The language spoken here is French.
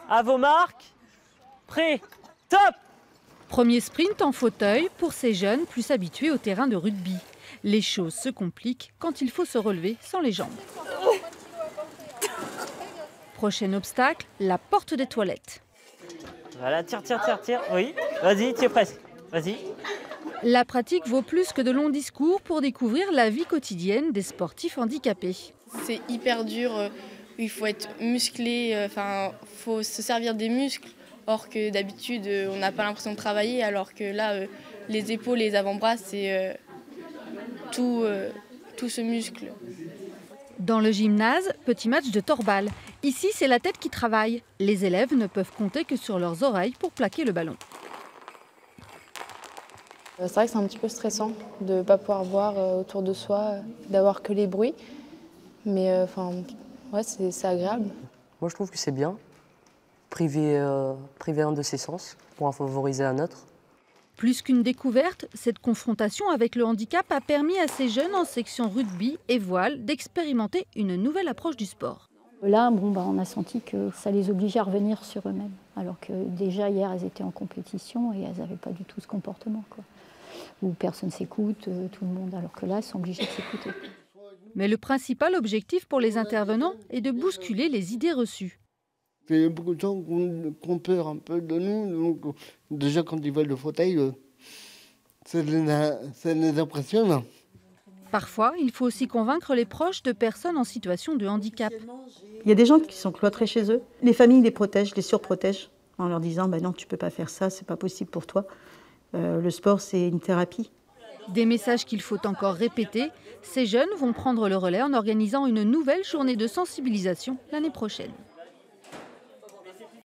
À vos marques. Prêt. Top! Premier sprint en fauteuil pour ces jeunes plus habitués au terrain de rugby. Les choses se compliquent quand il faut se relever sans les jambes. Prochain obstacle, la porte des toilettes. Voilà, tire. Oui, vas-y, tu es presque. Vas-y. La pratique vaut plus que de longs discours pour découvrir la vie quotidienne des sportifs handicapés. C'est hyper dur, il faut être musclé, faut se servir des muscles. Or que d'habitude, on n'a pas l'impression de travailler, alors que là, les épaules, les avant-bras, c'est tout ce muscle. Dans le gymnase, petit match de torbal. Ici, c'est la tête qui travaille. Les élèves ne peuvent compter que sur leurs oreilles pour plaquer le ballon. C'est vrai que c'est un petit peu stressant de ne pas pouvoir voir autour de soi, d'avoir que les bruits. Mais ouais, c'est agréable. Moi, je trouve que c'est bien. Priver un de ses sens pour en favoriser un autre. Plus qu'une découverte, cette confrontation avec le handicap a permis à ces jeunes en section rugby et voile d'expérimenter une nouvelle approche du sport. Là, on a senti que ça les obligeait à revenir sur eux-mêmes. Alors que déjà hier, elles étaient en compétition et elles n'avaient pas du tout ce comportement, quoi. Où personne s'écoute, tout le monde, alors que là, elles sont obligées de s'écouter. Mais le principal objectif pour les intervenants est de bousculer les idées reçues. Il y a beaucoup de gens qui ont peur un peu de nous. Donc, déjà, quand ils voient le fauteuil, ça les impressionne. Parfois, il faut aussi convaincre les proches de personnes en situation de handicap. Il y a des gens qui sont cloîtrés chez eux. Les familles les protègent, les surprotègent, en leur disant non, tu ne peux pas faire ça, c'est pas possible pour toi. Le sport, c'est une thérapie. Des messages qu'il faut encore répéter. Ces jeunes vont prendre le relais en organisant une nouvelle journée de sensibilisation l'année prochaine.